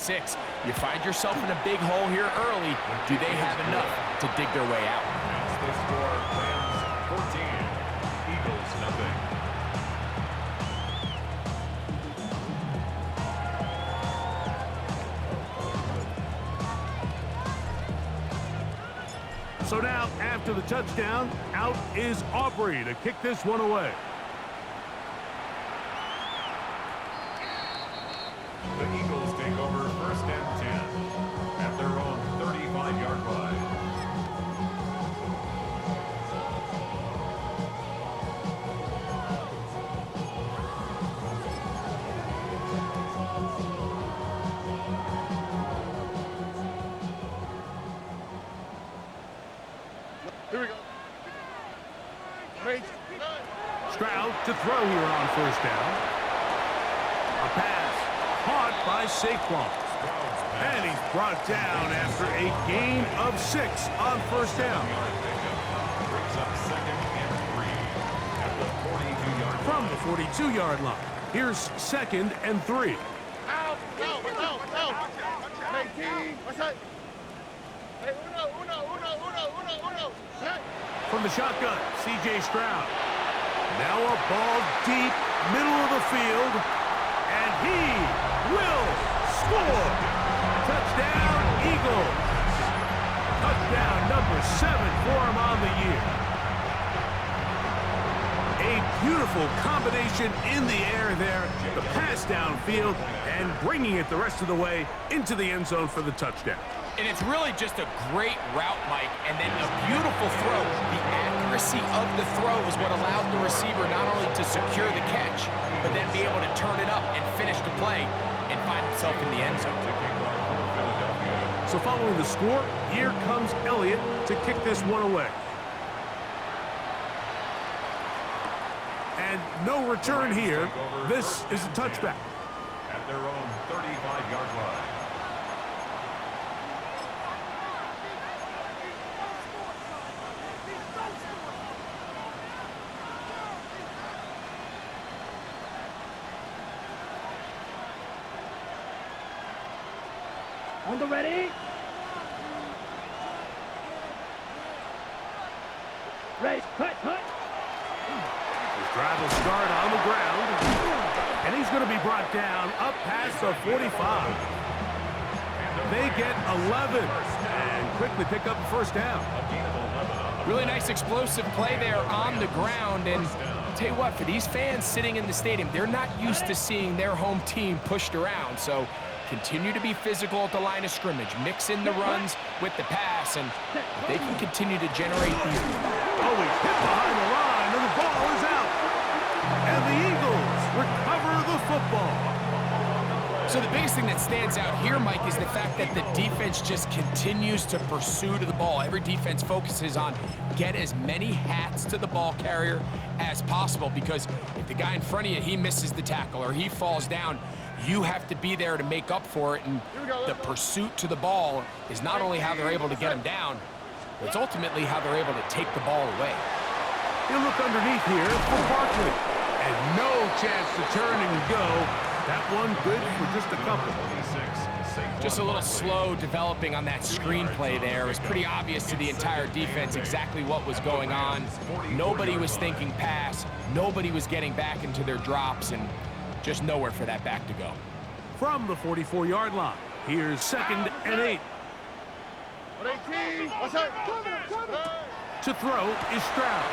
6. You find yourself in a big hole here early. Do they have enough to dig their way out? That's the score. Rams 14, Eagles nothing. So now, after the touchdown, out is Aubrey to kick this one away. The Eagles take over 1st and 10 at their own 35-yard line. Here we go. Stroud to throw here on 1st down. A pass caught by Saquon. And he's brought down after a gain of 6 on 1st down. Brings up 2nd and 3 at the 42-yard line. From the 42-yard line, here's 2nd and 3. Out, go. Hey, King, what's that? Hey, uno. Hey. From the shotgun, C.J. Stroud. Now a ball deep, middle of the field, and he will score. Touchdown, Eagles. Touchdown number 7 for him on the year. A beautiful combination in the air there, the pass downfield, and bringing it the rest of the way into the end zone for the touchdown. And it's really just a great route, Mike, and then a beautiful throw. The accuracy of the throw is what allowed the receiver not only to secure the catch, but then be able to turn it up and finish the play and find himself in the end zone. So following the score, here comes Elliott to kick this one away. And no return here. This is a touchback. At their own 35-yard line. On the ready. Ready, cut. His drive will start on the ground. And he's going to be brought down up past the 45. They get 11 and quickly pick up the 1st down. Really nice explosive play there on the ground. And I'll tell you what, for these fans sitting in the stadium, they're not used to seeing their home team pushed around. So continue to be physical at the line of scrimmage. Mix in the runs with the pass. And if they can continue to generate these. Oh, he's hit behind the line, and the ball is out. And the Eagles recover the football. So the biggest thing that stands out here, Mike, is the fact that the defense just continues to pursue to the ball. Every defense focuses on get as many hats to the ball carrier as possible, because if the guy in front of you, he misses the tackle or he falls down, you have to be there to make up for it. And the pursuit to the ball is not only how they're able to get him down, but it's ultimately how they're able to take the ball away. He'll look underneath here for Barkley. And no chance to turn and go. That one good for just a couple. Just a little slow developing on that screenplay there. It was pretty obvious to the entire defense exactly what was going on. Nobody was thinking pass. Nobody was getting back into their drops, and just nowhere for that back to go. From the 44-yard line, here's 2nd and 8. To throw is Stroud.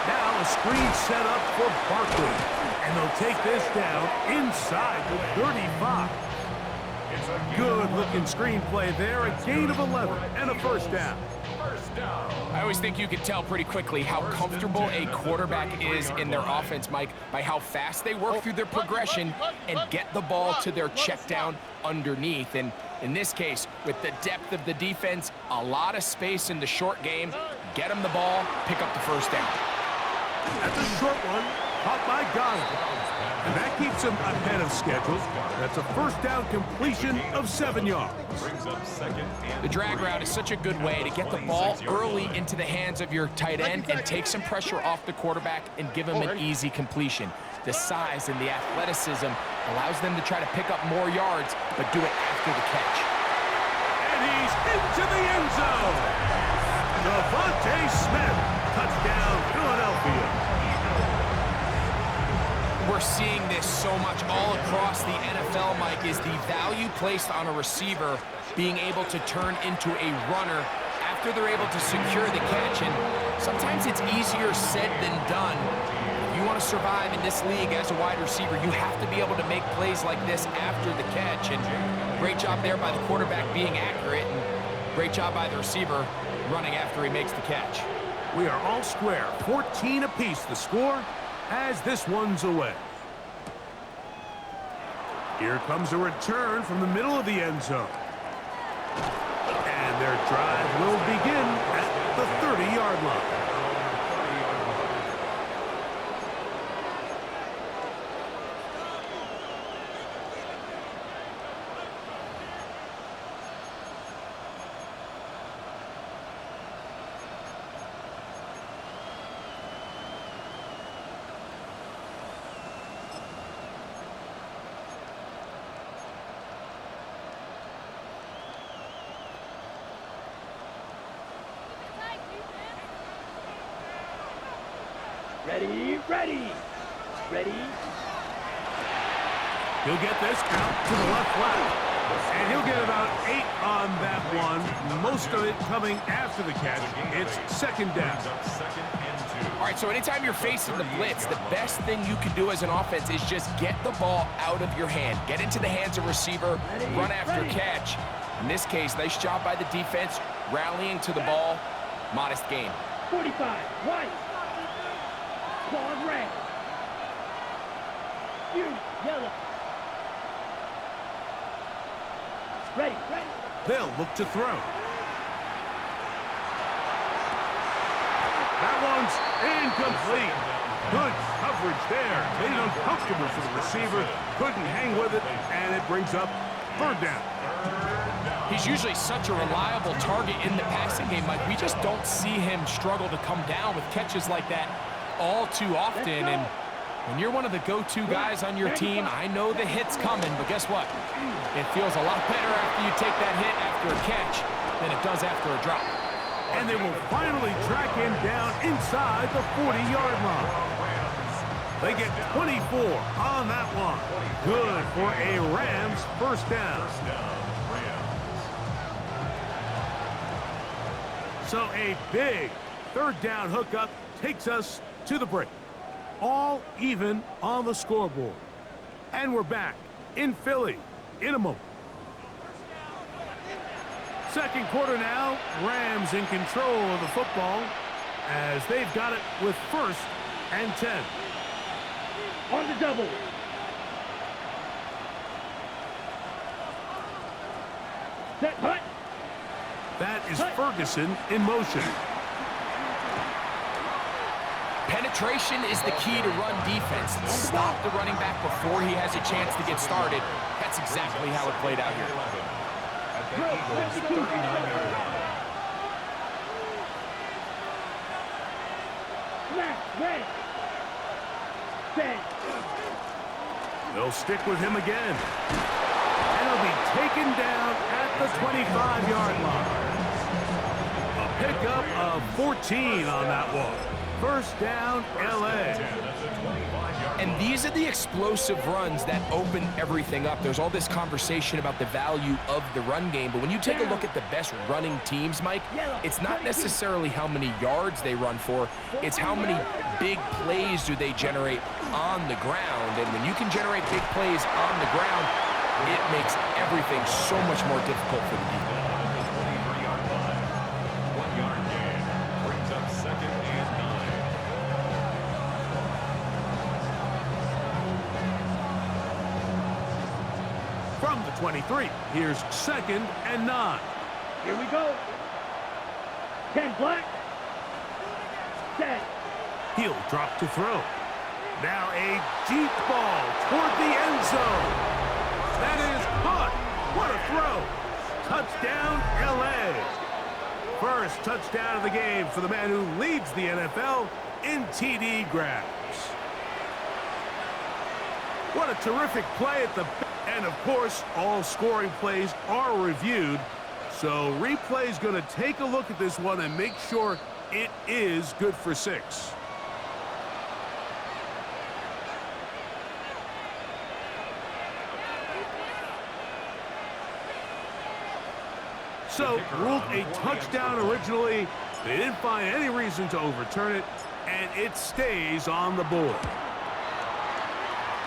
Now a screen set up for Barkley. And they'll take this down inside the 35. Good-looking screenplay there. A gain of 11 and a 1st down. I always think you can tell pretty quickly how comfortable a quarterback is in their offense, Mike, by how fast they work through their progression and get the ball to their check down underneath. And in this case, with the depth of the defense, a lot of space in the short game, get them the ball, pick up the 1st down. That's a short one, caught by Gosling. And that keeps him ahead of schedule. That's a 1st down completion of 7 yards. The drag route is such a good way to get the ball early into the hands of your tight end and take some pressure off the quarterback and give him an easy completion. The size and the athleticism allows them to try to pick up more yards, but do it after after the catch. And he's into the end zone. Devontae Smith, touchdown, Philadelphia. We're seeing this so much all across the NFL, Mike, is the value placed on a receiver being able to turn into a runner after they're able to secure the catch. And sometimes it's easier said than done. If you want to survive in this league as a wide receiver, you have to be able to make plays like this after the catch. And great job there by the quarterback being accurate, and great job by the receiver running after he makes the catch. We are all square, 14 apiece the score as this one's away. Here comes a return from the middle of the end zone. And their drive will begin at the 30-yard line. Ready. He'll get this out to the left flat. And he'll get about 8 on that one. Most of it coming after the catch. It's second down. All right, so anytime you're facing the blitz, the best thing you can do as an offense is just get the ball out of your hand. Get into the hands of receiver, run after catch. In this case, nice job by the defense, rallying to the ball. Modest gain. 45, white. Claws red. You, yellow. Ready. They'll look to throw. That one's incomplete. Good coverage there. Made it uncomfortable for the receiver. Couldn't hang with it, and it brings up third down. He's usually such a reliable target in the passing game, Mike. We just don't see him struggle to come down with catches like that all too often. And when you're one of the go-to guys on your team, I know the hit's coming, but guess what? It feels a lot better after you take that hit after a catch than it does after a drop. And they will finally track him down inside the 40-yard line. They get 24 on that one. Good for a Rams first down. So a big third down hookup takes us to the break. All even on the scoreboard. And we're back in Philly in a moment. Second quarter now, Rams in control of the football as they've got it with 1st and 10. On the double. Set, hut. That is Ferguson in motion. Penetration is the key to run defense. Stop the running back before he has a chance to get started. That's exactly how it played out here. They'll stick with him again. And he'll be taken down at the 25-yard line. A pickup of 14 on that one. First down, L.A. And these are the explosive runs that open everything up. There's all this conversation about the value of the run game, but when you take a look at the best running teams, Mike, it's not necessarily how many yards they run for, it's how many big plays do they generate on the ground. And when you can generate big plays on the ground, it makes everything so much more difficult for the defense. From the 23, here's 2nd and 9. Here we go. 10 black. Set. He'll drop to throw. Now a deep ball toward the end zone. That is caught. What a throw. Touchdown, L.A. First touchdown of the game for the man who leads the NFL in TD grabs. What a terrific play at the... And of course, all scoring plays are reviewed. So replay's going to take a look at this one and make sure it is good for 6. So, ruled a touchdown originally. They didn't find any reason to overturn it, and it stays on the board.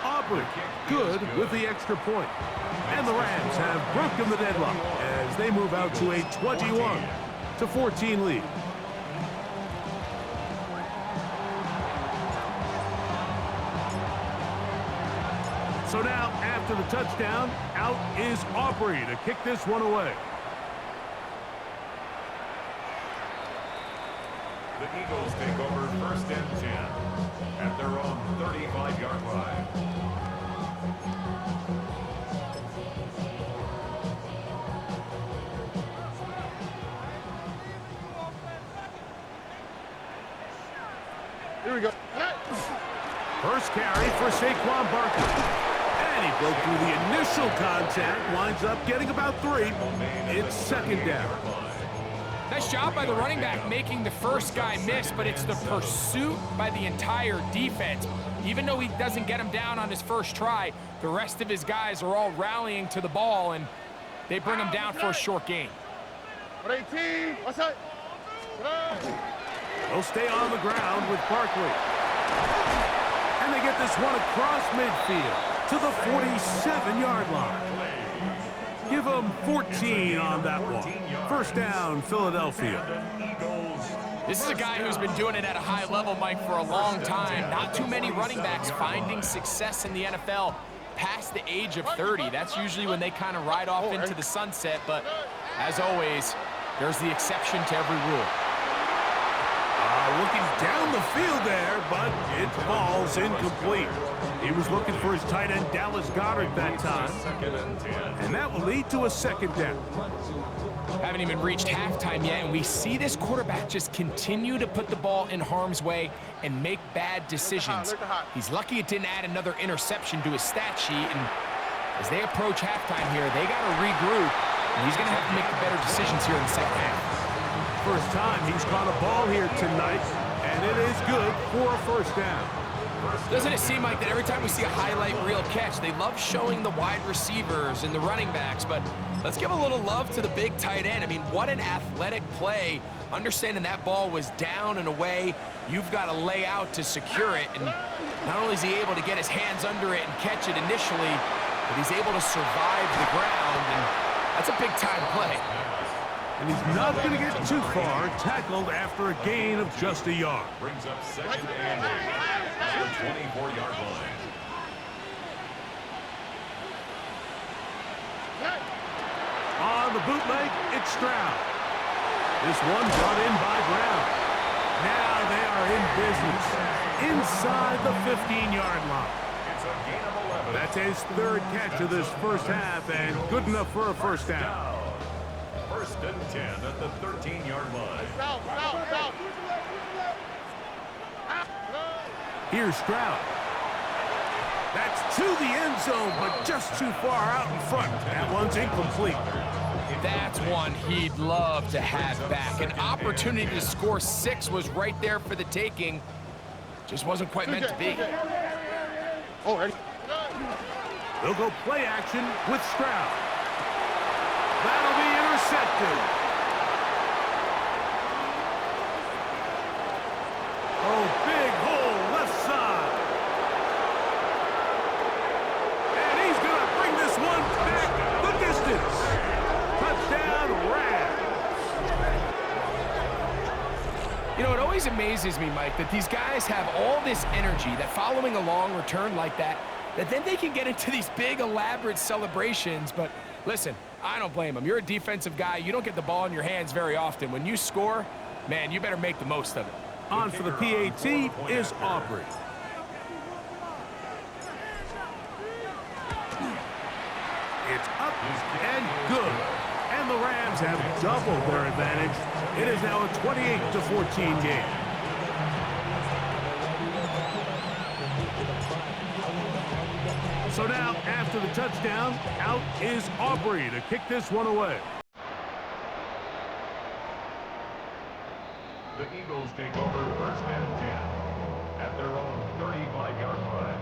Auburn, good with the extra point. And the Rams have broken the deadlock as they move out to a 21-14 lead. So now, after the touchdown, out is Aubrey to kick this one away. The Eagles take over 1st and 10 at their own 35-yard line. Here we go. First carry for Saquon Barkley. And he broke through the initial contact, winds up getting about 3. It's 2nd down. Nice job by the running back making the first guy miss, but it's the pursuit by the entire defense. Even though he doesn't get him down on his first try, the rest of his guys are all rallying to the ball, and they bring him down for a short gain. 18, what's that? They'll stay on the ground with Barkley. And they get this one across midfield to the 47-yard line. Give them 14 on that one. 1st down, Philadelphia. This is a guy who's been doing it at a high level, Mike, for a long time. Not too many running backs finding success in the NFL past the age of 30. That's usually when they kind of ride off into the sunset, but as always, there's the exception to every rule. Looking down the field there, but it falls incomplete. He was looking for his tight end, Dallas Goedert, that time. And that will lead to a 2nd down. Haven't even reached halftime yet, and we see this quarterback just continue to put the ball in harm's way and make bad decisions. He's lucky it didn't add another interception to his stat sheet, and as they approach halftime here, they got to regroup, and he's going to have to make the better decisions here in the 2nd half. First time he's caught a ball here tonight, and it is good for a 1st down. Doesn't it seem like that every time we see a highlight reel catch, they love showing the wide receivers and the running backs, but let's give a little love to the big tight end. I mean, what an athletic play. Understanding that ball was down and away, you've got to lay out to secure it, and not only is he able to get his hands under it and catch it initially, but he's able to survive the ground, and that's a big-time play. And he's not going to get too far, tackled after a gain of just a yard. Brings up 2nd and 8 at the 24-yard line. On the bootleg, it's Stroud. This one brought in by Brown. Now they are in business inside the 15-yard line. It's a gain of 11. That's his 3rd catch of this 1st half, and good enough for a 1st down. 1st and 10 at the 13-yard line. Here's Stroud. That's to the end zone, but just too far out in front. That one's incomplete. That's one he'd love to have back. An opportunity to score 6 was right there for the taking. Just wasn't quite meant to be. They'll go play action with Stroud. That'll be intercepted. Oh, big hole left side. And he's going to bring this one back the distance. Touchdown, Rams. You know, it always amazes me, Mike, that these guys have all this energy, that following a long return like that then they can get into these big, elaborate celebrations. But listen, I don't blame them. You're a defensive guy. You don't get the ball in your hands very often. When you score, man, you better make the most of it. On for the PAT is Aubrey. It's up and good. And the Rams have doubled their advantage. It is now a 28-14 game. So now, after the touchdown. Out is Aubrey to kick this one away. The Eagles take over first and 10 at their own 35-yard line.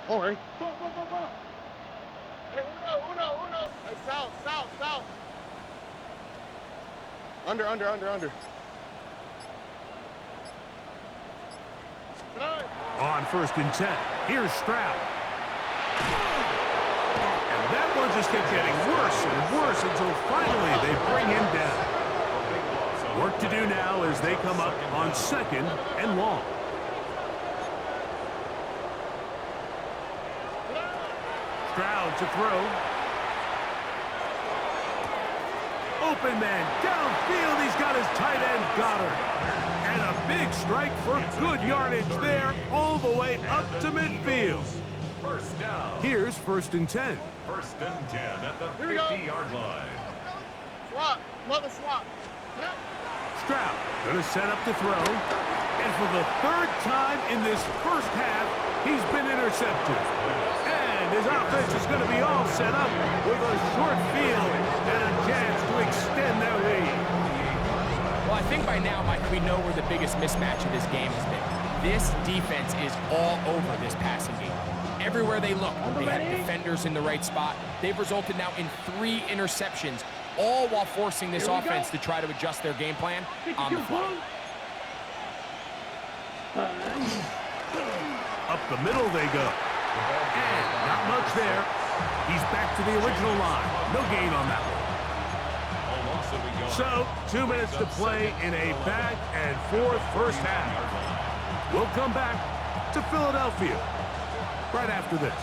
Oh, hey. Hey, uno. Hey, south. Under. On first and 10, here's Stroud. And that one just kept getting worse and worse until finally they bring him down. Work to do now as they come up on second and long. Stroud to throw. Open man downfield. He's got his tight end Goddard. And a big strike for good yardage there all the way up to midfield. First down. Here's first and 10. First and 10 at the Here we go. 50-yard line. Swap. Stroud going to set up to throw. And for the third time in this first half, he's been intercepted. And his offense is going to be all set up with a short field and a chance to extend their lead. Well, I think by now, Mike, we know where the biggest mismatch of this game has been. This defense is all over this passing game. Everywhere they look, they have defenders in the right spot. They've resulted now in 3 interceptions, all while forcing this offense to try to adjust their game plan on the fly. Up the middle they go. And not much there. He's back to the original line. No gain on that one. So, 2 minutes to play in a back and forth first half. We'll come back to Philadelphia right after this.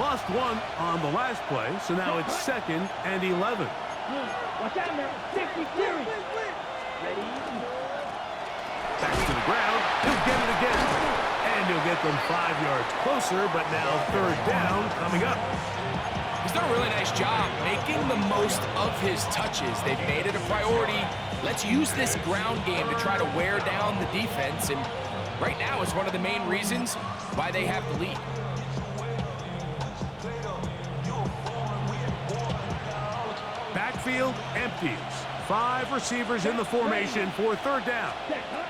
Lost 1 on the last play, so now it's second and 11. Watch out now. 60 series. Ready? Back to the ground. He'll get it again. And he'll get them 5 yards closer, but now third down coming up. He's done a really nice job making the most of his touches. They've made it a priority. Let's use this ground game to try to wear down the defense, and right now is one of the main reasons why they have the lead. Backfield empties. 5 receivers in the formation for third down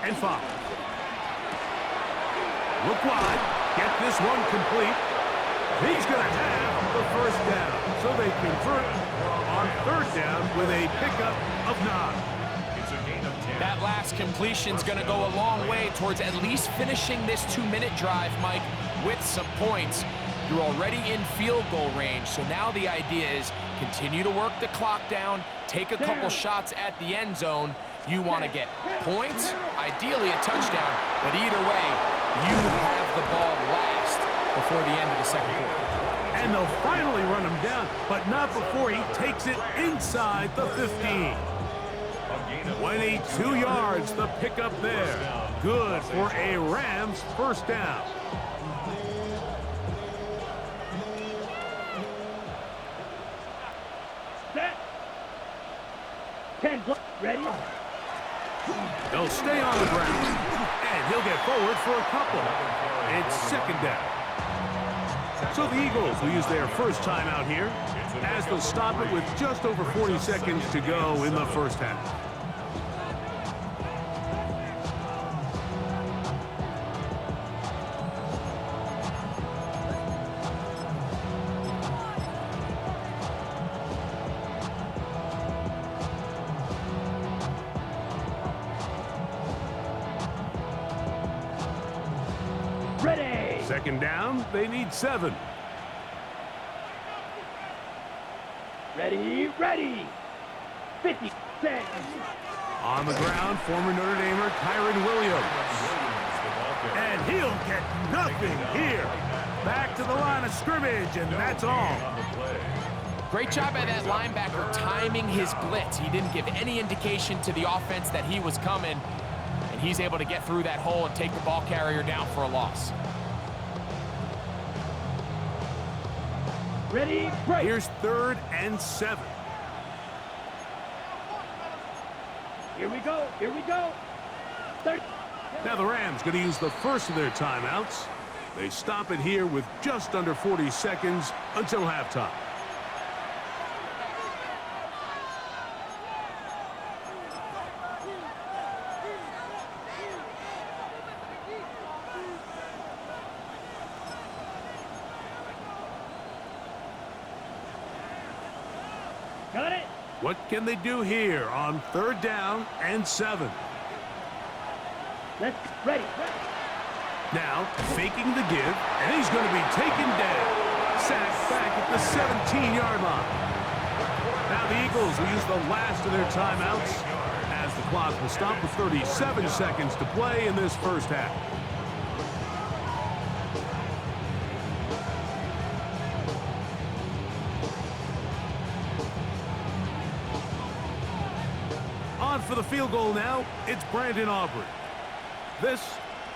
and 5. Look wide. Get this one complete. He's going to have the first down. So they convert on third down with a pickup of 9. It's a gain of 10. That last completion's going to go a long way towards at least finishing this 2-minute drive, Mike, with some points. You're already in field goal range, so now the idea is continue to work the clock down, take a couple shots at the end zone. You want to get points, ideally a touchdown, but either way, you have the ball last before the end of the second quarter. And they'll finally run him down, but not before he takes it inside the 15. 22 yards, the pickup there. Good for a Rams first down. Set. 10 ready? They'll stay on the ground, and he'll get forward for a couple. It's second down. So the Eagles will use their first time out here as they'll stop it with just over 40 seconds to go in the first half. Ready. Second down, they need 7. Ready. 50 seconds. On the ground, former Notre Damer Kyron Williams. And he'll get nothing here. Back to the line of scrimmage, and that's all. Great job by that linebacker timing his blitz. He didn't give any indication to the offense that he was coming, and he's able to get through that hole and take the ball carrier down for a loss. Ready, break. Here's 3rd and 7. Here we go. Here we go. Third. Now the Rams going to use the first of their timeouts. They stop it here with just under 40 seconds until halftime. Got it. What can they do here on 3rd down and 7? Let's ready. Now faking the give, and he's going to be taken down. Sacked back at the 17-yard line. Now the Eagles will use the last of their timeouts as the clock will stop with 37 seconds to play in this first half. On for the field goal now, it's Brandon Aubrey. This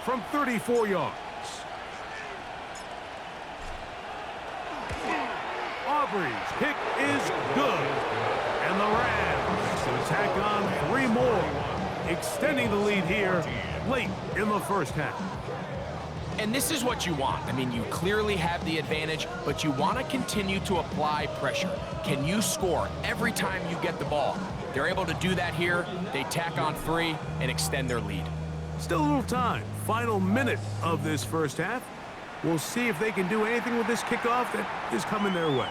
from 34 yards. Aubrey's kick is good. And the Rams to tack on 3 more, extending the lead here late in the first half. And this is what you want. I mean, you clearly have the advantage, but you want to continue to apply pressure. Can you score every time you get the ball? They're able to do that here. They tack on 3 and extend their lead. Still a little time. Final minute of this first half. We'll see if they can do anything with this kickoff that is coming their way.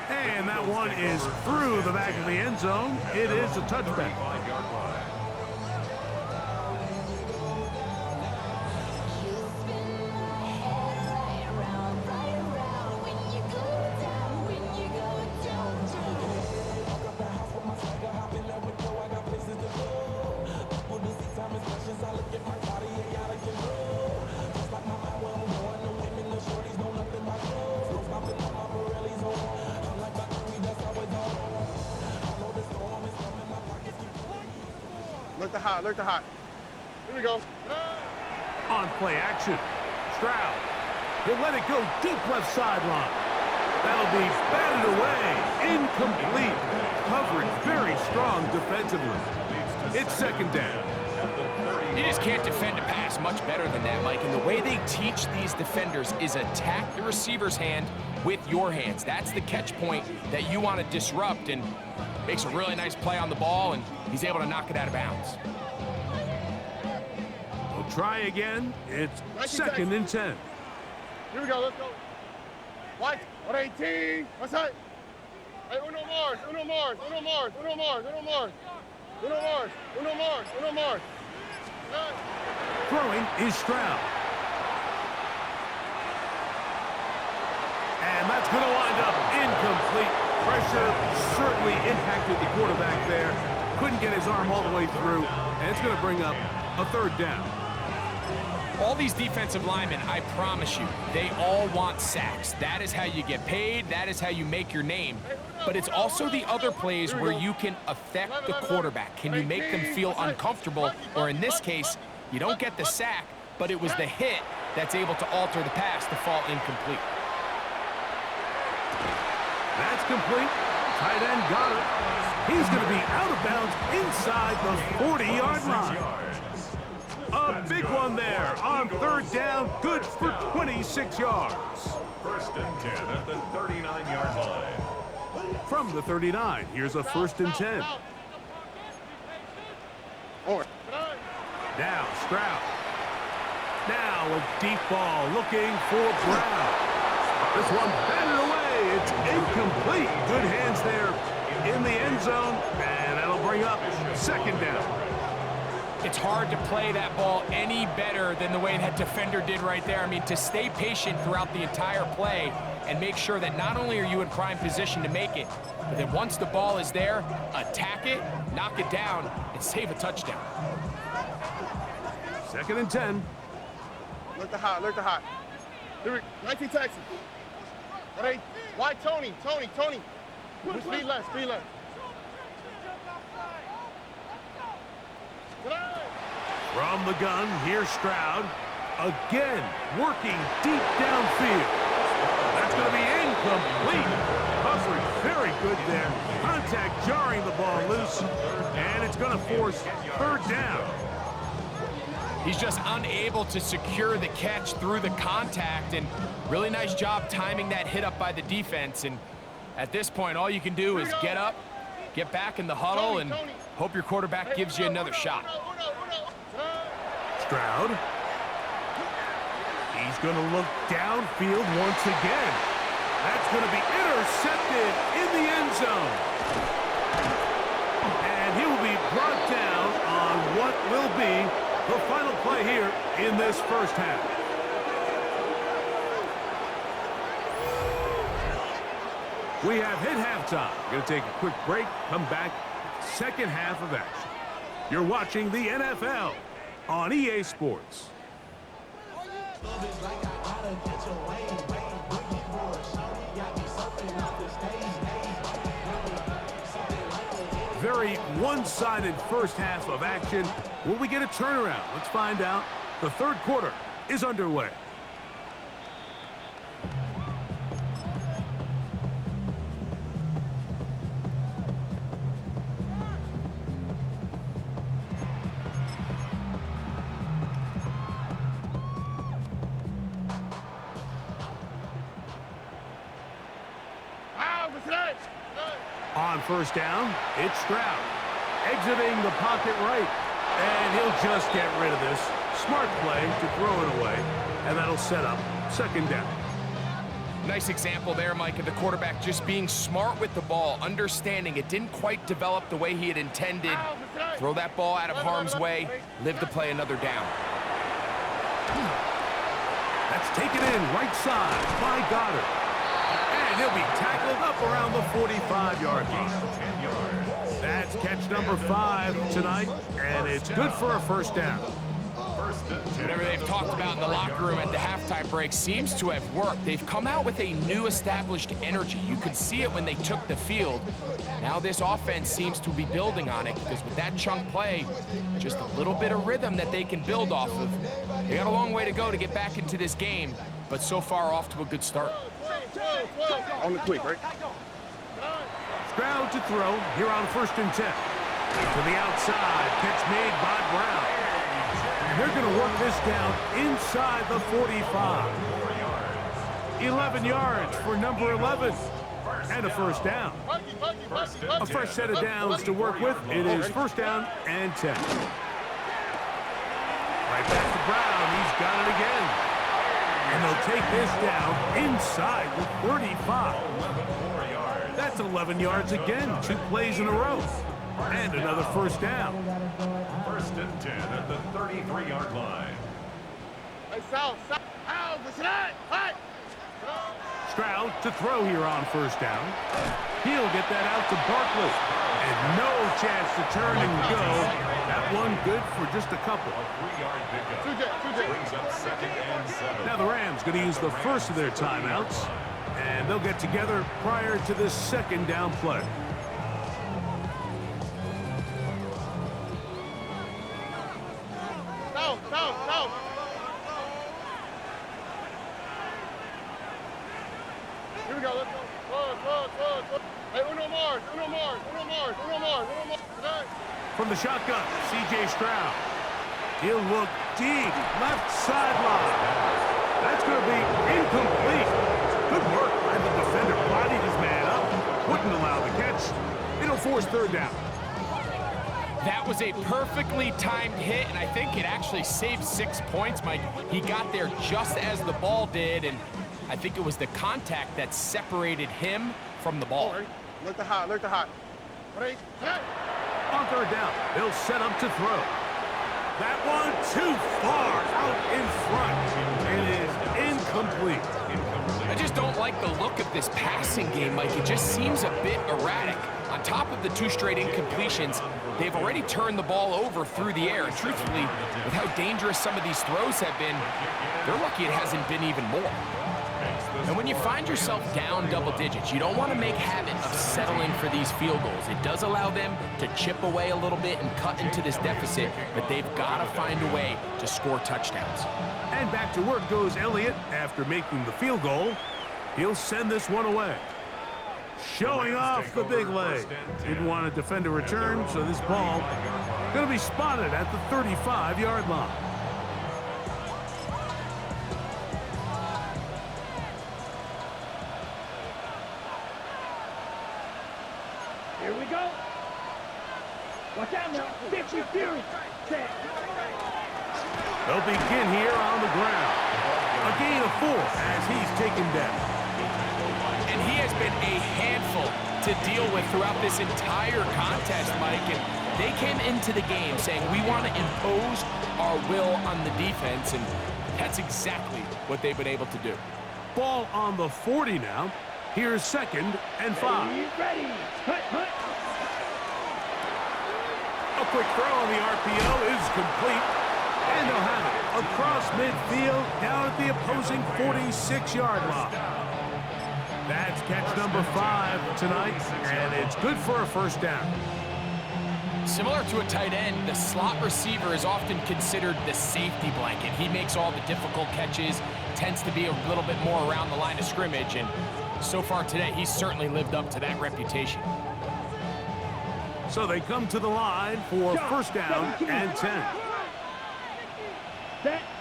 And that one is through the back of the end zone. It is a touchback. 35-yard line. Alert the hot. Here we go. On play action. Stroud. He'll let it go deep left sideline. That'll be batted away. Incomplete. Coverage very strong defensively. It's 2nd down. You just can't defend a pass much better than that, Mike. And the way they teach these defenders is attack the receiver's hand with your hands. That's the catch point that you want to disrupt, and makes a really nice play on the ball, and he's able to knock it out of bounds. We'll try again. It's 2nd and 10. Here we go. Let's go. White. 118. What's that? Hey, uno Mars. Uno Mars. Uno Mars. Uno Mars. Uno Mars. Uno Mars. Uno Mars. Uno Mars. Throwing is Stroud. And that's going to wind up incomplete. Pressure certainly impacted the quarterback there. Couldn't get his arm all the way through. And it's going to bring up a 3rd down. All these defensive linemen, I promise you, they all want sacks. That is how you get paid. That is how you make your name. But it's also the other plays where you can affect the quarterback. Can you make them feel uncomfortable? Or in this case, you don't get the sack, but it was the hit that's able to alter the pass to fall incomplete. That's complete. Tight end got it. He's going to be out of bounds inside the 40-yard line. A big one there on 3rd down. Good for 26 yards. 1st and 10 at the 39-yard line. From the 39, here's a 1st and 10. Now Stroud. Now a deep ball looking for Brown. This one batted away. It's incomplete. Good hands there in the end zone. And that'll bring up 2nd down. It's hard to play that ball any better than the way that defender did right there. I mean, to stay patient throughout the entire play and make sure that not only are you in prime position to make it, but that once the ball is there, attack it, knock it down, and save a touchdown. 2nd and 10. Alert the hot. Alert the hot. Here we go. 19 Texas. Why, Tony? Speed left. From the gun, here's Stroud. Again, working deep downfield. That's going to be incomplete. Coverage very good there. Contact jarring the ball loose. And it's going to force third down. He's just unable to secure the catch through the contact, and really nice job timing that hit up by the defense. And at this point, all you can do is get up, get back in the huddle, and hope your quarterback gives you another shot. Stroud. He's going to look downfield once again. That's going to be intercepted in the end zone. And he will be brought down on what will be the final play here in this first half. We have hit halftime. Going to take a quick break, come back, second half of action. You're watching the NFL on EA Sports. Very one-sided first half of action. Will we get a turnaround? Let's find out. The third quarter is underway. On first down, it's Stroud. Exiting the pocket right. And he'll just get rid of this. Smart play to throw it away. And that'll set up second down. Nice example there, Mike, of the quarterback just being smart with the ball, understanding it didn't quite develop the way he had intended. Throw that ball out of harm's way, live to play another down. That's taken in right side by Goddard. And he'll be tackled up around the 45-yard line. That's catch number 5 tonight, and it's good for a first down. Whatever they've talked about in the locker room at the halftime break seems to have worked. They've come out with a new established energy. You could see it when they took the field. Now this offense seems to be building on it, because with that chunk play, just a little bit of rhythm that they can build off of. They got a long way to go to get back into this game, but so far off to a good start. On the quick, right? Stroud to throw here on 1st and 10. To the outside, catch made by Brown. And they're going to work this down inside the 45. 11 yards for number 11. And a first down. A fresh set of downs to work with. It is first down and 10. Right back to Brown. He's got it again. And they'll take this down inside the 35. That's 11 yards again. 2 plays in a row. And another first down. 1st and 10 at the 33-yard line. Hey, South. Stroud to throw here on first down. He'll get that out to Barkley. And no chance to turn and go. That one good for just a couple. Brings up 2nd and 7. Now the Rams going to use the first of their timeouts. And they'll get together prior to this second down play. South. Here we go, let's go. Run. Hey, Uno Mars. From the shotgun, C.J. Stroud. He'll look deep, left sideline. That's going to be incomplete. Good work by the defender. Bodied his man up. Wouldn't allow the catch. It'll force third down. That was a perfectly timed hit, and I think it actually saved 6 points, Mike. He got there just as the ball did, and I think it was the contact that separated him from the ball. Look the hot. On third down, they'll set up to throw. That one too far out in front. It is incomplete. I just don't like the look of this passing game, Mike. It just seems a bit erratic. On top of the 2 straight incompletions, they've already turned the ball over through the air. And truthfully, with how dangerous some of these throws have been, they're lucky it hasn't been even more. And when you find yourself down double digits, you don't want to make habit of settling for these field goals. It does allow them to chip away a little bit and cut into this deficit, but they've got to find a way to score touchdowns. And back to work goes Elliott after making the field goal. He'll send this one away. Showing off the big leg. Didn't want to defend a return, so this ball going to be spotted at the 35-yard line. Here we go. Watch out now. Victory Fury. Set. They'll begin here on the ground. A gain of 4 as he's taken down. And he has been a handful to deal with throughout this entire contest, Mike. And they came into the game saying, we want to impose our will on the defense, and that's exactly what they've been able to do. Ball on the 40 now. Here's 2nd and 5. Ready. Hut, hut. A quick throw on the RPO is complete. And they'll have it across midfield down at the opposing 46-yard line. That's catch number 5 tonight, and it's good for a first down. Similar to a tight end, the slot receiver is often considered the safety blanket. He makes all the difficult catches, tends to be a little bit more around the line of scrimmage, and so far today, he's certainly lived up to that reputation. So they come to the line for first down and 10.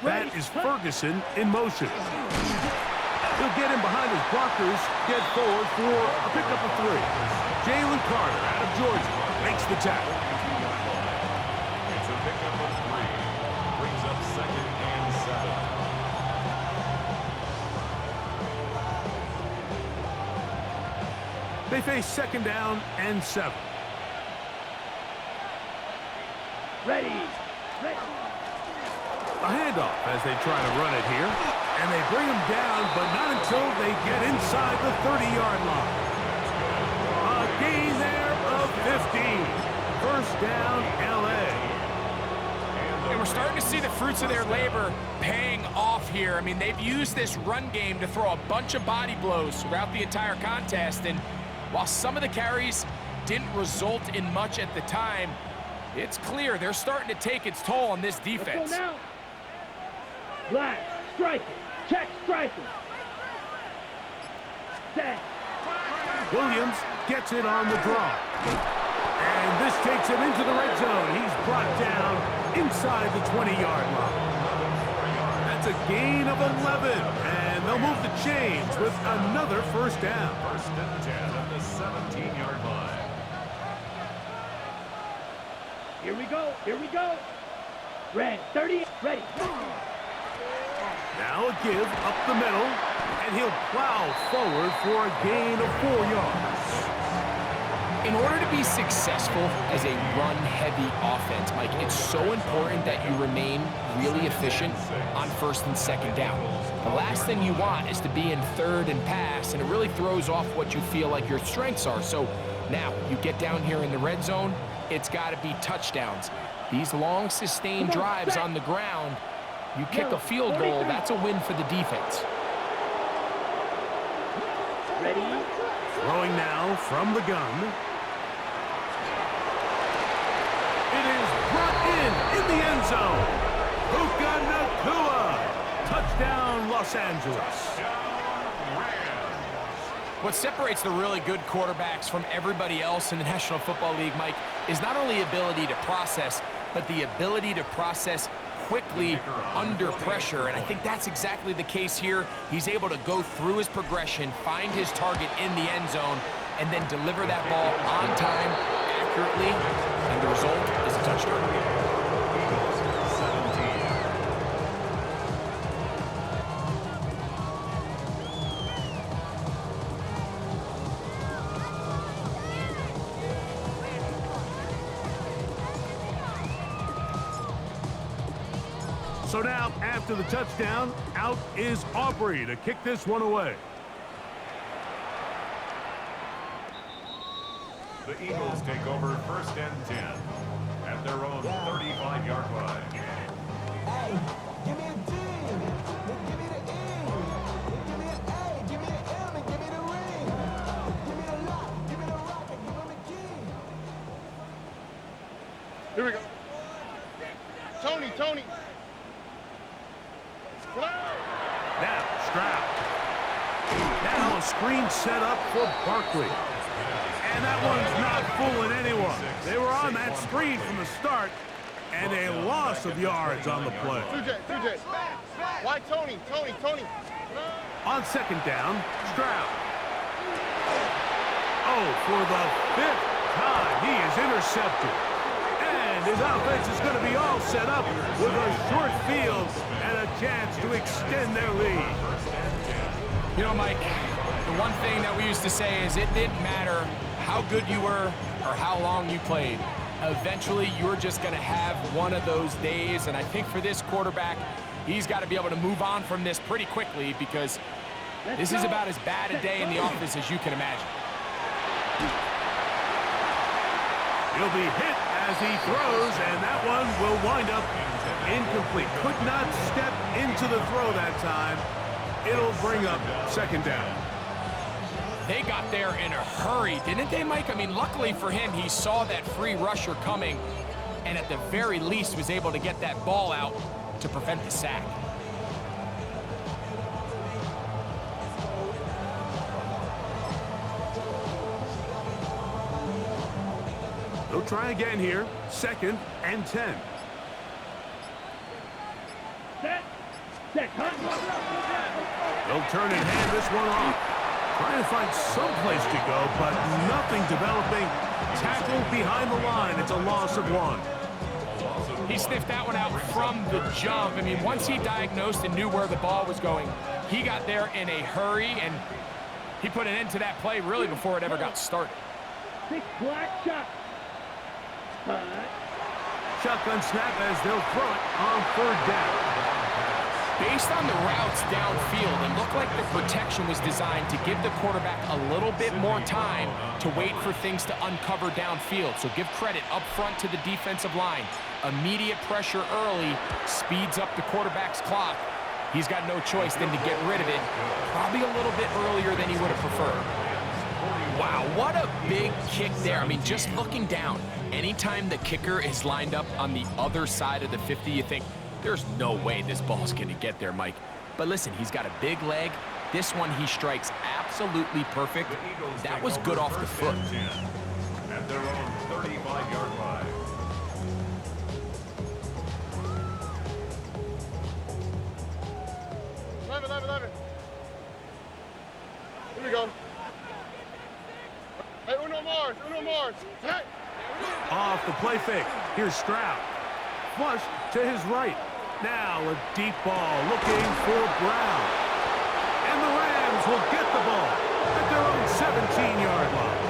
That is Ferguson in motion. He'll get in behind his blockers, get forward for a pickup of 3. Jalen Carter out of Georgia makes the tackle. It's a pickup of 3. Brings up 2nd and 7. They face 2nd down and 7. Ready. Ready. A handoff as they try to run it here. And they bring him down, but not until they get inside the 30-yard line. A gain there of 15. First down, L.A. And we're starting to see the fruits of their labor paying off here. I mean, they've used this run game to throw a bunch of body blows throughout the entire contest. And while some of the carries didn't result in much at the time, it's clear they're starting to take its toll on this defense. Let's go now. Black. Striker. Check striker. Set. Williams gets it on the draw. And this takes him into the red zone. He's brought down inside the 20-yard line. That's a gain of 11. And they'll move the chains with another first down. 1st and 10 at the 17-yard line. Here we go. Here we go. Red. 30. Ready. Now a give up the middle, and he'll plow forward for a gain of 4 yards. In order to be successful as a run-heavy offense, Mike, it's so important that you remain really efficient on 1st and 2nd down. The last thing you want is to be in 3rd and pass, and it really throws off what you feel like your strengths are. So now you get down here in the red zone, it's got to be touchdowns. These long, sustained drives on the ground, you kick a field goal, that's a win for the defense. Ready. Throwing now from the gun. It is brought in the end zone. Puka Nacua. Touchdown, Los Angeles. What separates the really good quarterbacks from everybody else in the National Football League, Mike, is not only ability to process, but the ability to process quickly under pressure, and I think that's exactly the case here. He's able to go through his progression, find his target in the end zone, and then deliver that ball on time, accurately, and the result is a touchdown. So now, after the touchdown, out is Aubrey to kick this one away. The Eagles take over 1st and 10 at their own 35-yard line. Hey, give me a D. Give me the E. Give me an Tony. Now, Stroud. Now a screen set up for Barkley. And that one's not fooling anyone. They were on that screen from the start, and a loss of yards on the play. 2J. Why Tony? On second down, Stroud. Oh, for the 5th time, he is intercepted. And his offense is going to be all set up with a short field and a chance to extend their lead. You know, Mike, the one thing that we used to say is it didn't matter how good you were or how long you played. Eventually, you're just going to have one of those days, and I think for this quarterback, he's got to be able to move on from this pretty quickly because this is about as bad a day in the office as you can imagine. He'll be hit as he throws, and that one will wind up incomplete. Could not step into the throw that time. It'll bring up second down. They got there in a hurry, didn't they, Mike? I mean, luckily for him, he saw that free rusher coming and at the very least was able to get that ball out to prevent the sack. They'll try again here. 2nd and 10. Set, cut. They'll turn and hand this one off. Trying to find some place to go, but nothing developing. Tackled behind the line. It's a loss of 1. He sniffed that one out from the jump. I mean, once he diagnosed and knew where the ball was going, he got there in a hurry, and he put an end to that play really before it ever got started. 6 black shot. Shotgun snap as they'll throw it on 3rd down. Based on the routes downfield, it looked like the protection was designed to give the quarterback a little bit more time to wait for things to uncover downfield. So give credit up front to the defensive line. Immediate pressure early speeds up the quarterback's clock. He's got no choice than to get rid of it, probably a little bit earlier than he would have preferred. Wow, what a big kick there. I mean, just looking down, anytime the kicker is lined up on the other side of the 50, you think, there's no way this ball's going to get there, Mike. But listen, he's got a big leg. This one he strikes absolutely perfect. That was good off the foot. At their own 35-yard line. Eleven. Here we go. Hey, Uno Mars. Hey. Off the play fake. Here's Stroud. Flush to his right. Now a deep ball looking for Brown. And the Rams will get the ball at their own 17-yard line.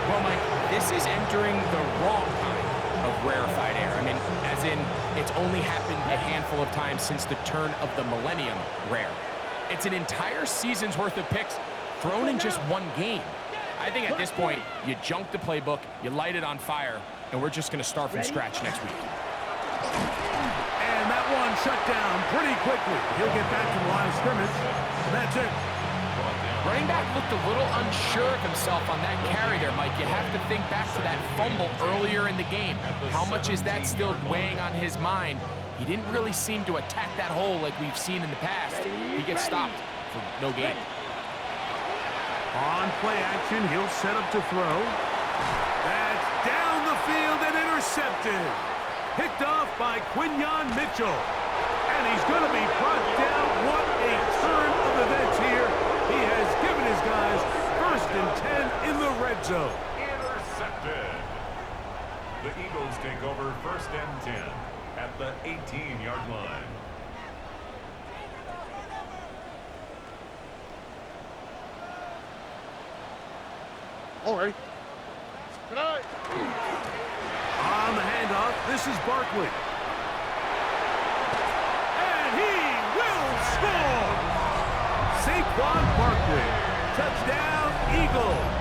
Well, Mike, this is entering the wrong kind of rarefied air. I mean, as in, it's only happened a handful of times since the turn of the millennium rare. It's an entire season's worth of picks thrown in just one game. I think at this point, you junk the playbook, you light it on fire, and we're just going to start from scratch next week. And that one shut down pretty quickly. He'll get back to the line of scrimmage. And that's it. Running back looked a little unsure of himself on that carry there, Mike. You have to think back to that fumble earlier in the game. How much is that still weighing on his mind? He didn't really seem to attack that hole like we've seen in the past. He gets stopped for no gain. On play action, he'll set up to throw. That's down the field and intercepted. Picked off by Quinyon Mitchell. And he's going to be brought down. What a turn of events here. He has given his guys 1st and 10 in the red zone. Intercepted. The Eagles take over 1st and 10 at the 18-yard line. All right. Good night. On the handoff, this is Barkley. And he will score! Saquon Barkley. Touchdown, Eagles.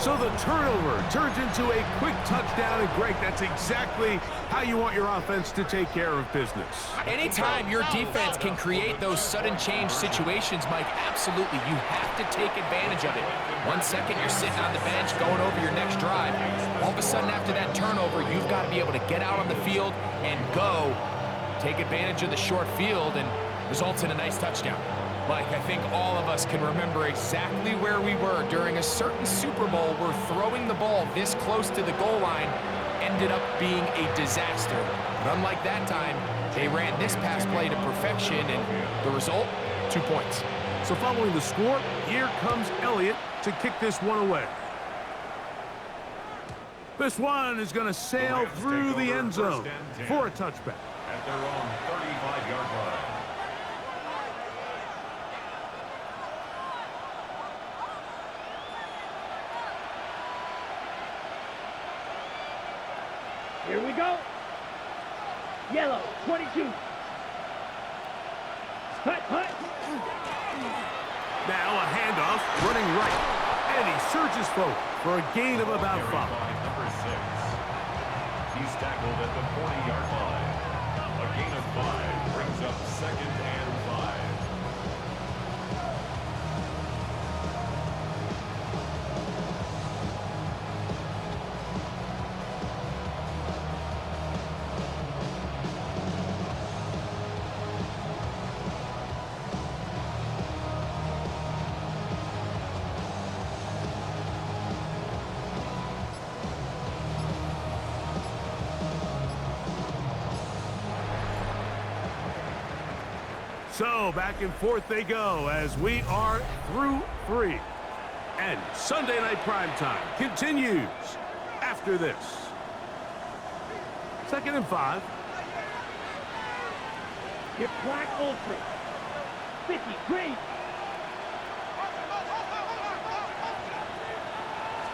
So the turnover turns into a quick touchdown, and Greg, that's exactly how you want your offense to take care of business. Anytime your defense can create those sudden change situations, Mike, absolutely, you have to take advantage of it. 1 second, you're sitting on the bench going over your next drive. All of a sudden, after that turnover, you've got to be able to get out on the field and go. Take advantage of the short field, and results in a nice touchdown. Mike, I think all of us can remember exactly where we were during a certain Super Bowl where throwing the ball this close to the goal line ended up being a disaster. But unlike that time, they ran this pass play to perfection, and the result, 2 points. So following the score, here comes Elliott to kick this one away. This one is going to sail through the end zone for a touchback. At their own 35-yard line. Here we go. Yellow, 22. Hut, hut. Now a handoff, running right. And he surges forward for a gain of about 5. Number 6. He's tackled at the 40-yard line. A gain of 5 brings up 2nd and 5. So back and forth they go as we are through 3. And Sunday Night Primetime continues after this. 2nd and 5. Get Black Ultra. 50, green.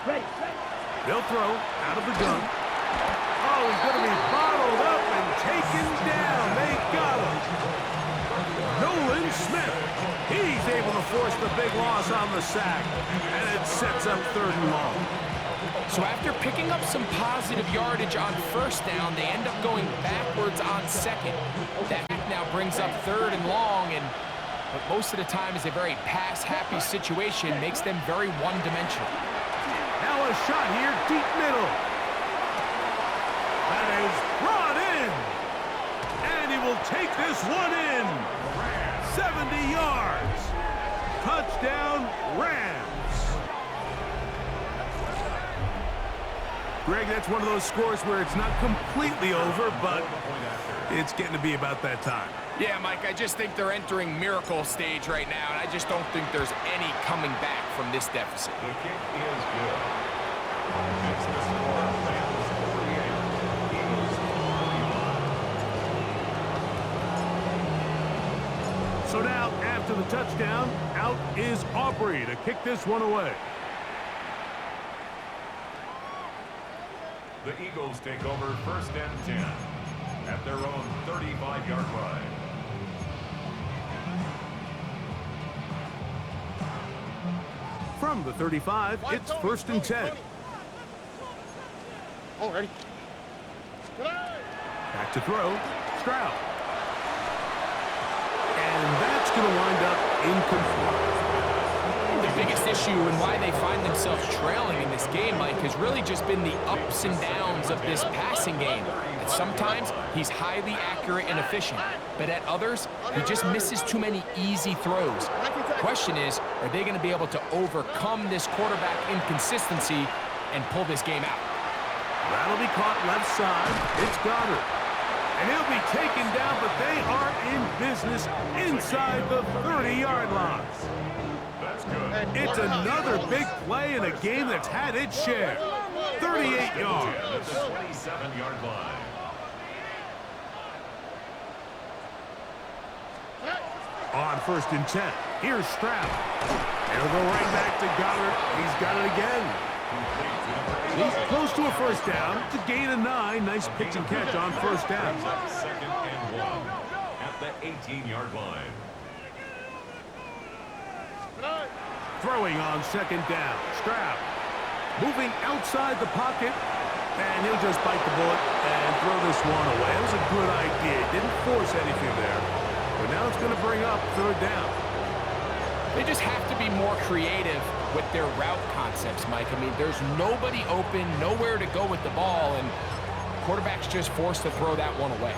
Ready, ready. They'll throw out of the gun. Oh, he's going to be bottled up and taken down. They got him. Nolan Smith. He's able to force the big loss on the sack. And it sets up 3rd and long. So after picking up some positive yardage on 1st down, they end up going backwards on 2nd. That now brings up 3rd and long, and but most of the time is a very pass-happy situation, makes them very one-dimensional. Now a shot here, deep middle. That is brought in. And he will take this one in. 70 yards. Touchdown, Rams. Greg, that's one of those scores where it's not completely over, but it's getting to be about that time. Yeah, Mike, I just think they're entering miracle stage right now, and I just don't think there's any coming back from this deficit. The kick is good. It's the score. Rams 48, Eagles 45. So now, after the touchdown, out is Aubrey to kick this one away. The Eagles take over 1st and 10 at their own 35-yard line. From the 35, it's 1st and 10. Oh, ready. Back to throw, Stroud. And that's going to wind up incomplete. The biggest issue and why they find themselves trailing in this game, Mike, has really just been the ups and downs of this passing game. And sometimes he's highly accurate and efficient, but at others, he just misses too many easy throws. The question is, are they going to be able to overcome this quarterback inconsistency and pull this game out? That'll be caught left side. It's Goddard. And he'll be taken down, but they are in business inside the 30-yard line. That's good. It's another big play in a game that's had its share. 38 yards. At the 27-yard line. On 1st and 10, here's Stroud. It'll go right back to Goddard. He's got it again. He's close to a 1st down. It's a gain of 9. Nice pitch and catch on 1st down. 2nd and 1 at the 18-yard line. Throwing on 2nd down. Stroud moving outside the pocket. And he'll just bite the bullet and throw this one away. It was a good idea. Didn't force anything there. But now it's going to bring up third down. They just have to be more creative with their route concepts, Mike. I mean, there's nobody open, nowhere to go with the ball, and quarterback's just forced to throw that one away.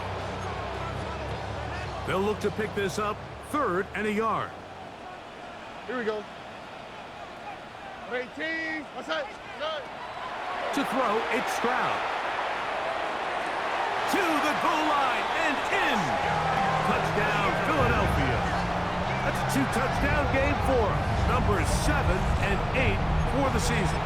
They'll look to pick this up, 3rd and a yard. Here we go. 18. What's that? To throw, it's Stroud. To the goal line and in. Touchdown, Philadelphia. That's a 2-touchdown game for him. Numbers 7 and 8 for the season.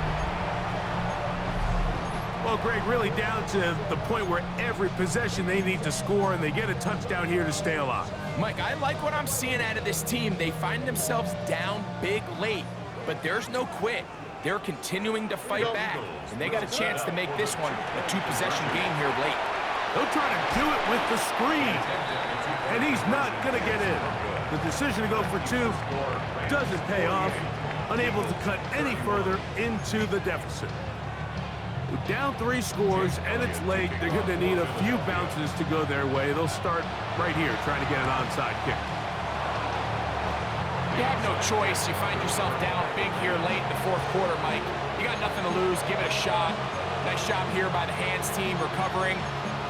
Well, Greg, really down to the point where every possession they need to score, and they get a touchdown here to stay alive. Mike, I like what I'm seeing out of this team. They find themselves down big late, but there's no quit. They're continuing to fight back, and they got a chance to make this one a 2-possession game here late. They'll try to do it with the screen, and he's not going to get in. The decision to go for 2 doesn't pay off, unable to cut any further into the deficit. With down 3 scores, and it's late, they're going to need a few bounces to go their way. They'll start right here, trying to get an onside kick. You have no choice. You find yourself down big here late in the 4th quarter, Mike. You got nothing to lose. Give it a shot. Nice job here by the hands team recovering.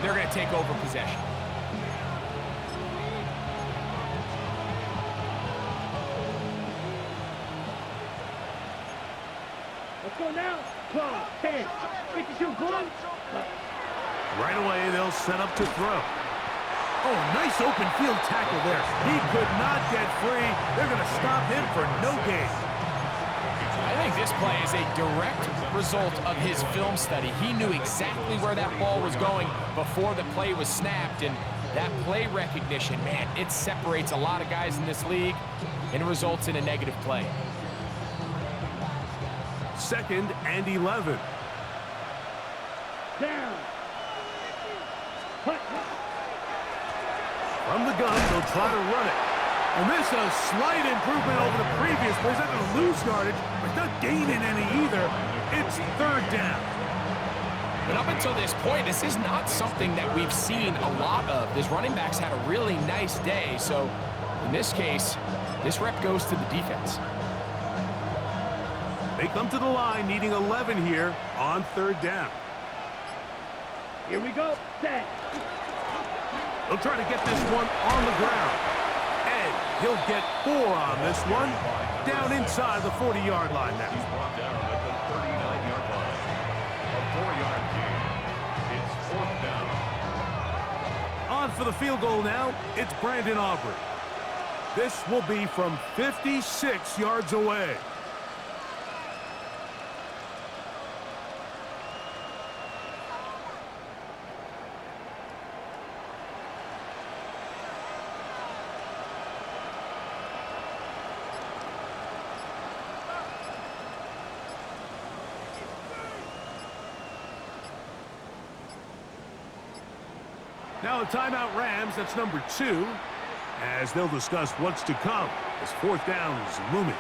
They're going to take over possession. Let's go now. 12, 10, 52, good. Right away, they'll set up to throw. Oh, nice open field tackle there. He could not get free. They're going to stop him for no gain. I think this play is a direct result of his film study. He knew exactly where that ball was going before the play was snapped, and that play recognition, man, it separates a lot of guys in this league, and it results in a negative play. 2nd and 11. Down. Hut. From the gun, they'll try to run it. And this is a slight improvement over the previous play. He's not going to lose yardage, but not gaining any either. It's 3rd down. But up until this point, this is not something that we've seen a lot of. This running back's had a really nice day, so in this case, this rep goes to the defense. They come to the line needing 11 here on 3rd down. Here we go. Set. They'll try to get this one on the ground. And he'll get 4 on this one. Down inside the 40-yard line now. He's brought down at the 39-yard line. A 4-yard gain. It's 4th down. On for the field goal now, it's Brandon Aubrey. This will be from 56 yards away. Now a timeout Rams, that's number 2, as they'll discuss what's to come as 4th down is looming.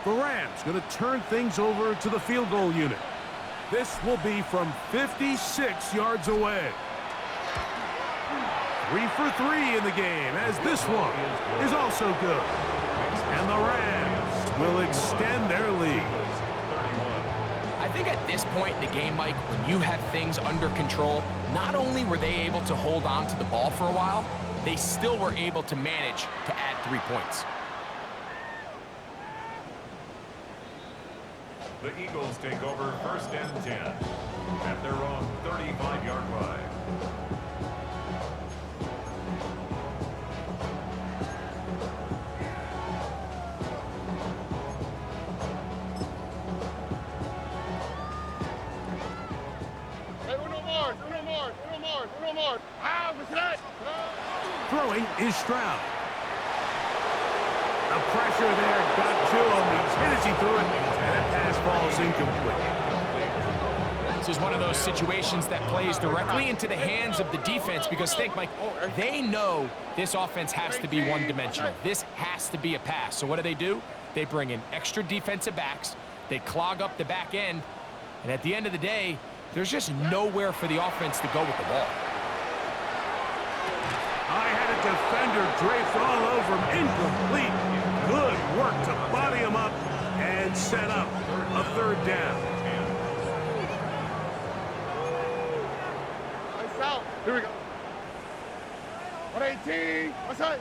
The Rams going to turn things over to the field goal unit. This will be from 56 yards away. 3 for 3 in the game, as this one is also good. And the Rams will extend their lead. I think at this point in the game, Mike, when you have things under control, not only were they able to hold on to the ball for a while, they still were able to manage to add 3 points. The Eagles take over 1st and 10 at their own 35-yard line. Throwing is Stroud. The pressure there got to him. He's hit as he threw it, and that pass falls incomplete. This is one of those situations that plays directly into the hands of the defense because think, Mike, they know this offense has to be one-dimensional. This has to be a pass. So what do? They bring in extra defensive backs. They clog up the back end. And at the end of the day, there's just nowhere for the offense to go with the ball. I had a defender draped all over him. Incomplete. Good work to body him up and set up a third down. Nice out. Here we go. 118. What's that?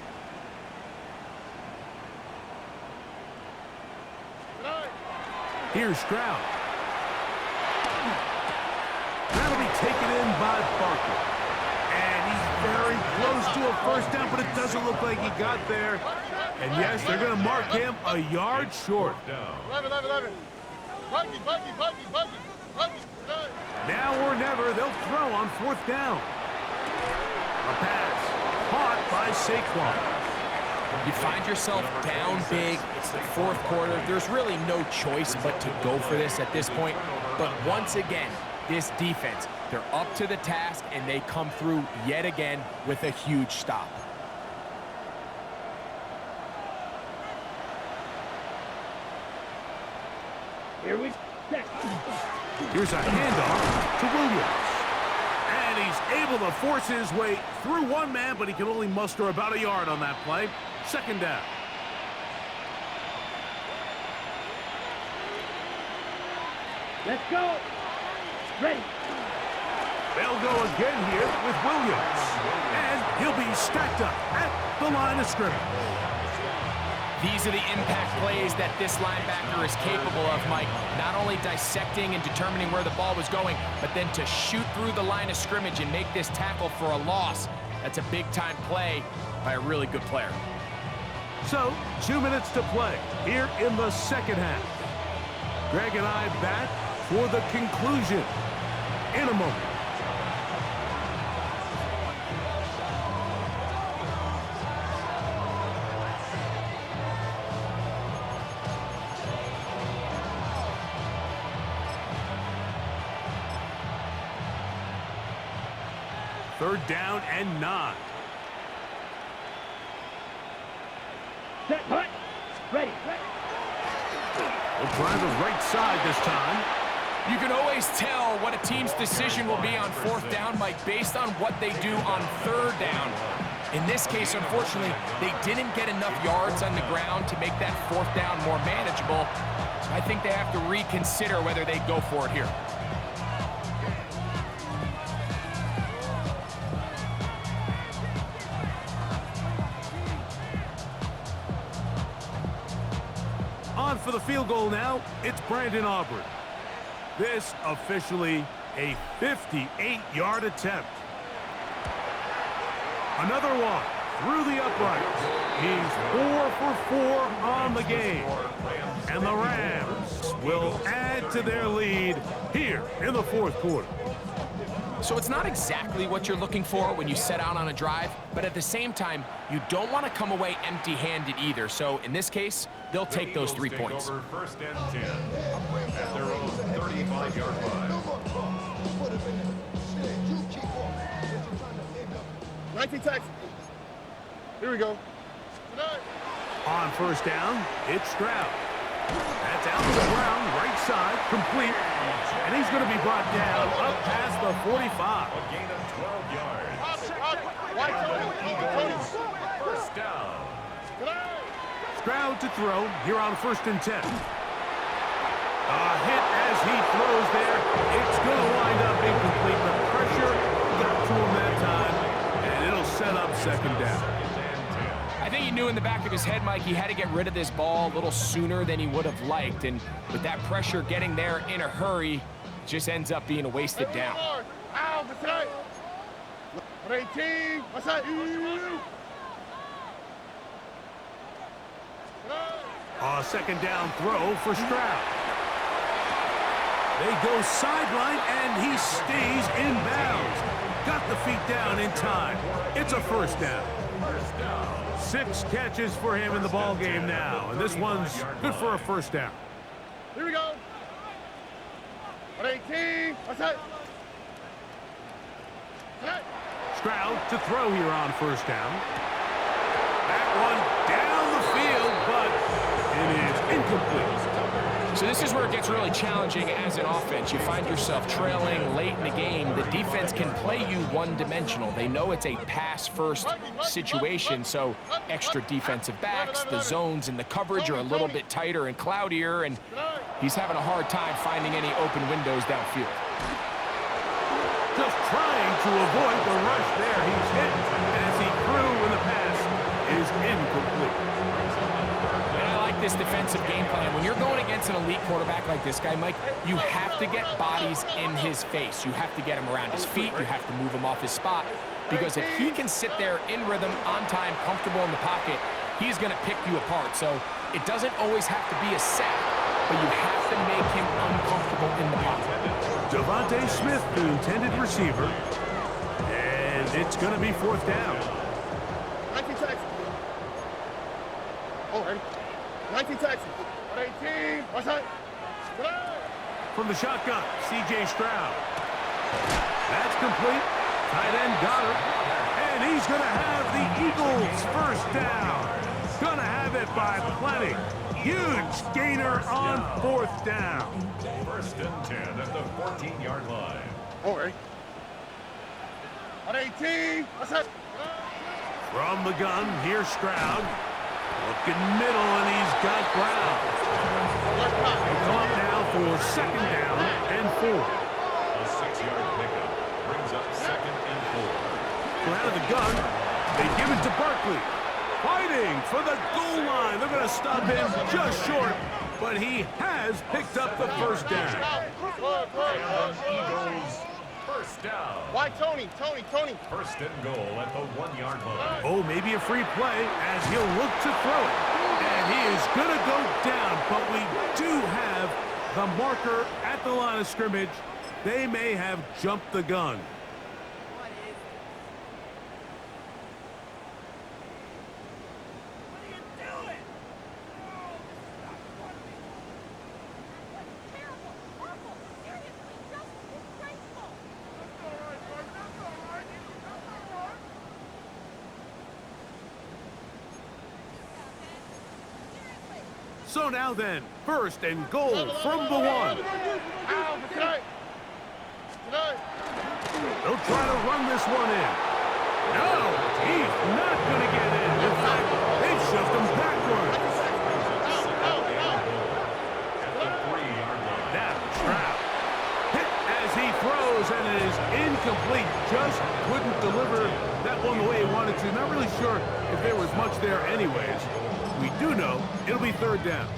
Here's Stroud. That'll be taken in by Barker. And he's very close to a first down, but it doesn't look like he got there. And yes, they're going to mark him a yard short. 11. Buggy. Now or never, they'll throw on fourth down. A pass caught by Saquon. You find yourself down big. It's the fourth quarter. There's really no choice but to go for this at this point. But once again, this defense, they're up to the task, and they come through yet again with a huge stop. Here we go. Here's a handoff to Williams. And he's able to force his way through one man, but he can only muster about a yard on that play. Second down. Let's go. Ready. They'll go again here with Williams. And he'll be stacked up at the line of scrimmage. These are the impact plays that this linebacker is capable of, Mike. Not only dissecting and determining where the ball was going, but then to shoot through the line of scrimmage and make this tackle for a loss. That's a big-time play by a really good player. So, 2 minutes to play here in the second half. Greg and I back for the conclusion in a moment. Third down and 9. Set. Hut. Ready. We'll try the right side this time. You can always tell what a team's decision will be on fourth down, Mike, based on what they do on third down. In this case, unfortunately, they didn't get enough yards on the ground to make that fourth down more manageable. So I think they have to reconsider whether they go for it here. On for the field goal now, it's Brandon Aubrey. This officially a 58-yard attempt. Another one through the uprights. He's 4 for 4 on the game. And the Rams will add to their lead here in the fourth quarter. So it's not exactly what you're looking for when you set out on a drive, but at the same time, you don't want to come away empty-handed either. So in this case, they'll take those 3 points. Over first and 10 at their own 35-yard line. 19 Texas. Here we go. On first down, it's Stroud. That's out to the ground, right side, complete. And he's going to be brought down up past the 45. A gain of 12 yards. First down. Stroud to throw here on first and 10. A hit as he throws there. It's going to wind up incomplete. The pressure got to him that time, and it'll set up second down. I think he knew in the back of his head, Mike, he had to get rid of this ball a little sooner than he would have liked. And with that pressure getting there in a hurry, it just ends up being a wasted down. Ow, what's that? 118. What's that? A second down throw for Stroud. They go sideline, and he stays in bounds. Got the feet down in time. It's a first down. 6 catches for him in the ball game now, and this one's good for a first down. Here we go. 118. What's that? Stroud to throw here on first down. That one down the field, but it is incomplete. So this is where it gets really challenging as an offense. You find yourself trailing late in the game. The defense can play you one-dimensional. They know it's a pass-first situation, so extra defensive backs, the zones and the coverage are a little bit tighter and cloudier, and he's having a hard time finding any open windows downfield. Just trying to avoid the rush there. He's hit as he threw when the pass is incomplete. And I like this defensive game plan. When you're going against an elite quarterback like this guy, Mike, you have to get bodies in his face. You have to get him around his feet. You have to move him off his spot. Because if he can sit there in rhythm, on time, comfortable in the pocket, he's going to pick you apart. So it doesn't always have to be a sack, but you have to make him uncomfortable in the pocket. Devontae Smith, the intended receiver, and it's going to be 4th down. 19 Texas. Oh, ready? 19 Texas. 18. What's that? From the shotgun, C.J. Stroud. That's complete. Tight end got it. And he's going to have the Eagles' 1st down. Going to have it by plenty. Huge gainer on 4th down. 1st and 10 at the 14-yard line. Oh, ready? 18. What's that? From the gun, here's Stroud. Looking middle, and he's got Brown. He'll come up now for 2nd down and 4. A 6-yard pickup brings up 2nd and 4. So out of the gun, they give it to Barkley. Fighting for the goal line. They're going to stop him just short, but he has picked up the 1st down. And the Eagles' 1st down. Why Tony? 1st and goal at the 1-yard line. Oh, maybe a free play as he'll look to throw it. And he is going to go down, but we do have the marker at the line of scrimmage. They may have jumped the gun. So now then, 1st and goal from the 1. Tonight. They'll try to run this one in. No, he's not going to get in. In fact, they've shoved him backward. At the 3-yard line. Now, Stroud hit as he throws, and it is incomplete. Just couldn't deliver that one the way he wanted to. Not really sure if there was much there anyways. We do know it'll be 3rd down.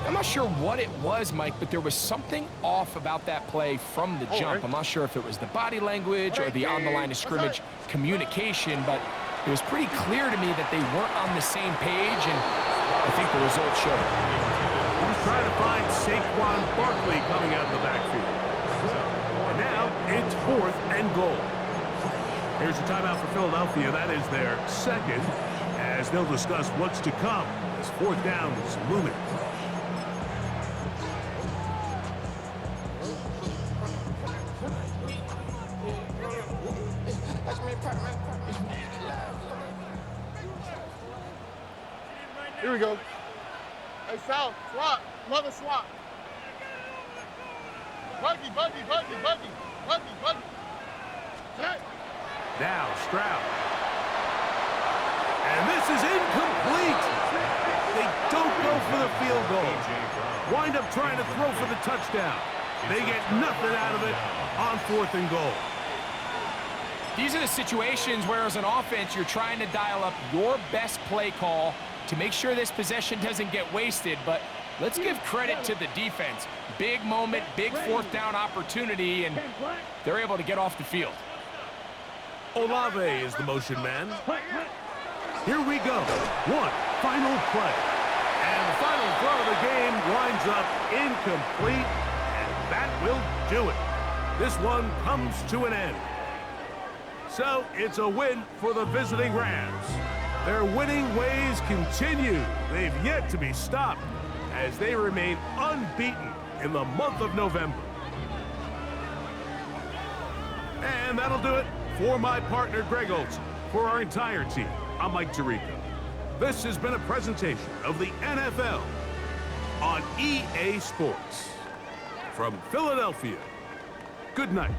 I'm not sure what it was, Mike, but there was something off about that play from the jump. I'm not sure if it was the body language or the on-the-line of scrimmage communication, but it was pretty clear to me that they weren't on the same page, and I think the results showed. He was trying to find Saquon Barkley coming out of the backfield. And now it's 4th and goal. Here's a timeout for Philadelphia. That is their 2nd, as they'll discuss what's to come as 4th down is looming. Here we go. Hey, Sal, swap. Mother swap. Buggy. Tonight. Now Stroud. And this is incomplete. They don't go for the field goal. Wind up trying to throw for the touchdown. They get nothing out of it on 4th and goal. These are the situations where, as an offense, you're trying to dial up your best play call to make sure this possession doesn't get wasted, but let's give credit to the defense. Big moment, big 4th down opportunity, and they're able to get off the field. Olave is the motion man. Here we go. One final play. And the final throw of the game winds up incomplete, and that will do it. This one comes to an end. So it's a win for the visiting Rams. Their winning ways continue. They've yet to be stopped as they remain unbeaten in the month of November. And that'll do it for my partner, Greg Olson. For our entire team, I'm Mike Tirico. This has been a presentation of the NFL on EA Sports. From Philadelphia, good night.